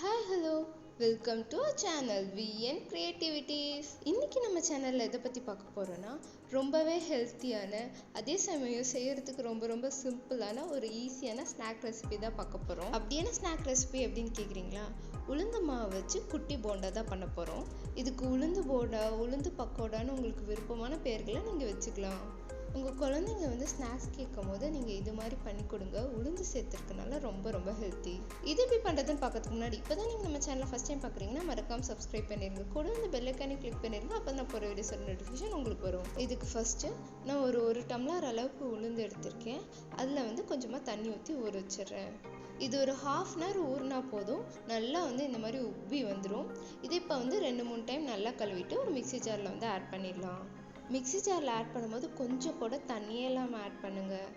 Hi hello welcome to our channel VN creativities. இன்றைக்கி நம்ம சேனலில் எதை பற்றி பார்க்க போகிறோன்னா ரொம்பவே ஹெல்த்தியான, அதே சமயம் செய்கிறதுக்கு ரொம்ப சிம்பிளான ஒரு ஈஸியான ஸ்நாக் ரெசிபி தான் பார்க்க போகிறோம். அப்படியான ஸ்நாக் ரெசிபி எப்படின்னு கேட்குறீங்களா? உளுந்து மாவு வச்சு குட்டி போண்டா தான் பண்ண போகிறோம். இதுக்கு உளுந்து போண்டா, உளுந்து பக்கோடான்னு உங்களுக்கு விருப்பமான பெயர்களை நீங்கள் வச்சுக்கலாம். உங்கள் குழந்தைங்க ஸ்நாக்ஸ் கேட்கும் போது நீங்கள் இது மாதிரி பண்ணி கொடுங்க. உளுந்து சேர்த்துருக்கனால ரொம்ப ஹெல்த்தி. இது எப்படி பண்ணுறதுன்னு பார்க்கறதுக்கு முன்னாடி இப்போ தான் நீங்கள் நம்ம சேனலை ஃபஸ்ட் டைம் பார்க்குறீங்கன்னா மறக்காமல் சப்ஸ்கிரைப் பண்ணிடுங்க. கூட இந்த பெல் ஐக்கானை கிளிக் பண்ணிடுங்க. அப்போ நான் போகிற வீடியோஸோட நோட்டிஃபிகேஷன் உங்களுக்கு வரும். இதுக்கு ஃபஸ்ட்டு நான் ஒரு டம்ளர் அளவுக்கு உளுந்து எடுத்திருக்கேன். அதில் கொஞ்சமாக தண்ணி ஊற்றி ஊற வச்சிடுறேன். இது ஒரு 1/2 hour ஊறினா போதும். நல்லா இந்த மாதிரி உப்பி வந்துடும். இதை இப்போ 2-3 டைம் நல்லா கழுவிட்டு ஒரு மிக்ஸி ஜாரில் ஆட் பண்ணிடலாம். மிக்ஸி ஜாரில் ஆட் பண்ணும்போது கொஞ்சம் கூட தண்ணியே இல்லாமல் ஆட் பண்ணுங்கள்.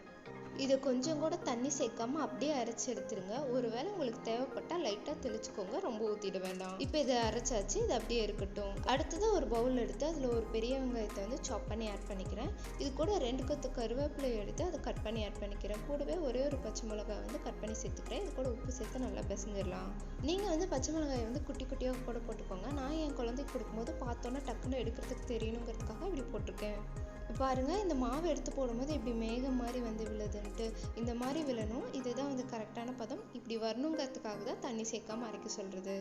இதை கொஞ்சம் கூட தண்ணி சேர்க்காம அப்படியே அரைச்சி எடுத்துருங்க. ஒருவேளை உங்களுக்கு தேவைப்பட்டால் லைட்டாக தெளிச்சுக்கோங்க, ரொம்ப ஊற்றிட வேண்டாம். இப்போ இதை அரைச்சாச்சு, இது அப்படியே இருக்கட்டும். அடுத்தது ஒரு பவுல் எடுத்து அதில் ஒரு பெரிய வெங்காயத்தை சாப் பண்ணி ஆட் பண்ணிக்கிறேன். இது கூட 2 கொத்து கருவேப்பிலை எடுத்து அதை கட் பண்ணி ஆட் பண்ணிக்கிறேன். கூடவே ஒரு பச்சை மிளகாய் கட் பண்ணி சேர்த்துக்கிறேன். இது கூட உப்பு சேர்த்து நல்லா பிசைஞ்சிடலாம். நீங்கள் பச்சை மிளகாயை குட்டி குட்டியாக கூட போட்டுக்கோங்க. நான் என் குழந்தைக்கு கொடுக்கும்போது பார்த்தோன்னா டக்குன்னு எடுக்கிறதுக்கு தெரியணுங்கிறதுக்காக இப்படி போட்டிருக்கேன். பாருங்கள், இந்த மாவு எடுத்து போடும்போது இப்படி மேகம் மாதிரி விழுதுன்ட்டு இந்த மாதிரி விழணும். இதுதான் கரெக்டான பதம். இப்படி வரணுங்கிறதுக்காக தான் தண்ணி சேர்க்காம அரைக்க சொல்கிறது.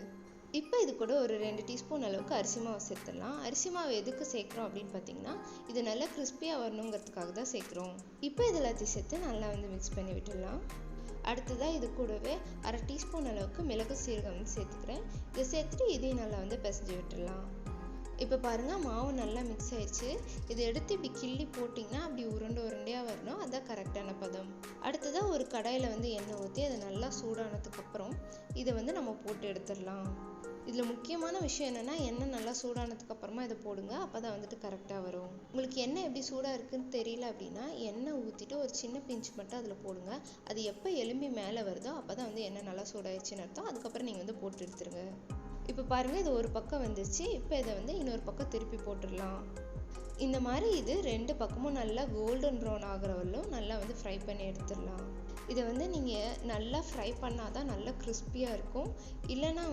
இப்போ இது கூட ஒரு 2 டீஸ்பூன் அளவுக்கு அரிசி மாவு சேர்த்துடலாம். அரிசி மாவு எதுக்கு சேர்க்குறோம் அப்படின்னு பார்த்தீங்கன்னா, இது நல்லா கிறிஸ்பியாக வரணுங்கிறதுக்காக தான் சேர்க்குறோம். இப்போ இது எல்லாத்தையும் சேர்த்து நல்லா மிக்ஸ் பண்ணி விட்டுடலாம். அடுத்ததாக இது கூடவே 1/2 டீஸ்பூன் அளவுக்கு மிளகு சீரகம் சேர்த்துக்கிறேன். இதை சேர்த்துட்டு இதையும் நல்லா பிசைஞ்சு விட்டுடலாம். இப்போ பாருங்கள், மாவு நல்லா மிக்ஸ் ஆயிடுச்சு. இதை எடுத்து இப்படி கிள்ளி போட்டிங்கன்னா அப்படி உருண்டையாக வரணும். அதுதான் கரெக்டான பதம். அடுத்ததாக ஒரு கடாயில் எண்ணெய் ஊற்றி அதை நல்லா சூடானதுக்கப்புறம் இதை நம்ம போட்டு எடுத்துடலாம். இதில் முக்கியமான விஷயம் என்னென்னா, எண்ணெய் நல்லா சூடானதுக்கப்புறமா இதை போடுங்க. அப்போ தான் கரெக்டாக வரும். உங்களுக்கு எண்ணெய் எப்படி சூடாக இருக்குதுன்னு தெரியல அப்படின்னா எண்ணெய் ஊற்றிட்டு ஒரு சின்ன பிஞ்சு மட்டும் அதில் போடுங்க. அது எப்போ எலும்பி மேலே வருதோ அப்போ தான் எண்ணெய் நல்லா சூடாயிடுச்சுன்னு அர்த்தம். அதுக்கப்புறம் நீங்கள் போட்டு எடுத்துருங்க. இப்போ பாருங்கள், இது ஒரு பக்கம் வந்துருச்சு. இப்போ இதை இன்னொரு பக்கம் திருப்பி போட்டுடலாம். இந்த மாதிரி இது 2 பக்கமும் நல்லா கோல்டன் ப்ரௌன் ஆகிறவரையும் நல்லா ஃப்ரை பண்ணி எடுத்துடலாம். இதை நீங்கள் நல்லா ஃப்ரை பண்ணால் தான் நல்லா கிறிஸ்பியாக இருக்கும். இல்லைன்னா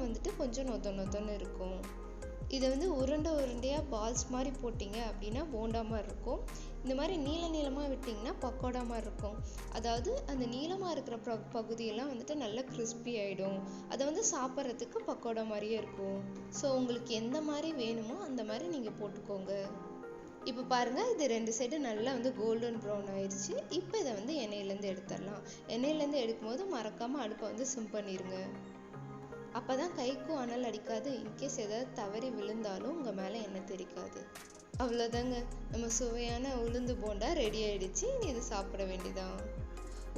கொஞ்சம் நொத்தன்னு இருக்கும். இதை உருண்டையாக பால்ஸ் மாதிரி போட்டிங்க அப்படின்னா போண்டா மாதிரி இருக்கும். இந்த மாதிரி நீளமாக விட்டிங்கன்னா பக்கோடா மாதிரி இருக்கும். அதாவது அந்த நீளமாக இருக்கிற பகுதியெல்லாம் நல்லா கிறிஸ்பி ஆகிடும். அதை சாப்பிட்றதுக்கு பக்கோடா மாதிரியே இருக்கும். ஸோ உங்களுக்கு எந்த மாதிரி வேணுமோ அந்த மாதிரி நீங்கள் போட்டுக்கோங்க. இப்போ பாருங்கள், இது 2 சைடு நல்லா கோல்டன் ப்ரௌன் ஆயிடுச்சு. இப்போ இதை எண்ணெயிலேருந்து எடுத்துடலாம். எண்ணெயிலேருந்து எடுக்கும்போது மறக்காமல் அடுப்பை சிம் பண்ணிடுங்க. அப்போ தான் கைக்கும் அனல் அடிக்காது. இன்கேஸ் ஏதாவது தவறி விழுந்தாலும் உங்கள் மேலே எண்ணெய் தெரிக்காது. அவ்வளோதாங்க, நம்ம சுவையான உளுந்து போண்டா ரெடி ஆகிடுச்சு. இனி இது சாப்பிட வேண்டியதான்.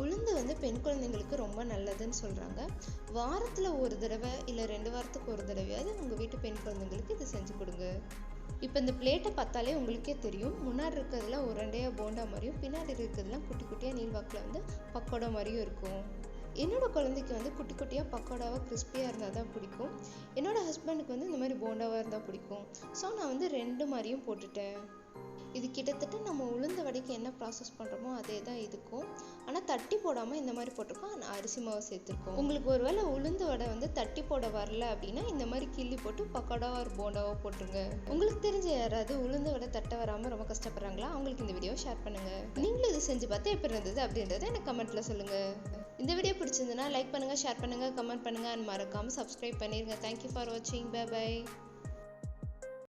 உளுந்து பெண் குழந்தைங்களுக்கு ரொம்ப நல்லதுன்னு சொல்கிறாங்க. வாரத்தில் ஒரு தடவை இல்லை 2 வாரத்துக்கு ஒரு தடவையாவது உங்கள் வீட்டு பெண் குழந்தைங்களுக்கு இதை செஞ்சு கொடுங்க. இப்போ இந்த பிளேட்டை பார்த்தாலே உங்களுக்கே தெரியும். முன்னாடி இருக்கிறதுலாம் உருண்டையாக போண்டா மாதிரியும், பின்னாடி இருக்கிறதுலாம் குட்டி குட்டியாக நீள்வாக்கில் பக்கோடா மாதிரியும் இருக்கும். என்னோட குழந்தைக்கு குட்டி குட்டியாக பக்கோடாவாக கிறிஸ்பியாக இருந்தால் தான் பிடிக்கும். என்னோட ஹஸ்பண்டுக்கு இந்த மாதிரி போண்டாவாக இருந்தால் பிடிக்கும். ஸோ நான் 2 மாதிரியும் போட்டுட்டேன். இது கிட்டத்தட்ட நம்ம உளுந்த வடைக்கு என்ன ப்ராசஸ் பண்ணுறோமோ அதே தான் இதுக்கும். ஆனால் தட்டி போடாமல் இந்த மாதிரி போட்டிருக்கோம். ஆனால் அரிசி மாவு சேர்த்துருக்கோம். உங்களுக்கு ஒருவேளை உளுந்து வடை தட்டி போட வரல அப்படின்னா இந்த மாதிரி கிள்ளி போட்டு பக்கோடாவோ ஒரு போண்டாவோ போட்டுருங்க. உங்களுக்கு தெரிஞ்ச யாராவது உளுந்து வடை தட்ட வராமல் ரொம்ப கஷ்டப்படுறாங்களா? அவங்களுக்கு இந்த வீடியோ ஷேர் பண்ணுங்கள். நீங்களும் இது செஞ்சு பார்த்து எப்படி இருந்தது அப்படின்றத எனக்கு கமெண்ட்டில் சொல்லுங்கள். இந்த வீடியோ பிடிச்சிருந்துன்னா லைக் பண்ணுங்கள், ஷேர் பண்ணுங்கள், கமெண்ட் பண்ணுங்கள். அண்ட் மறக்காமல் சப்ஸ்கிரைப் பண்ணிடுங்க. தேங்க்யூ ஃபார் வாட்சிங். பை.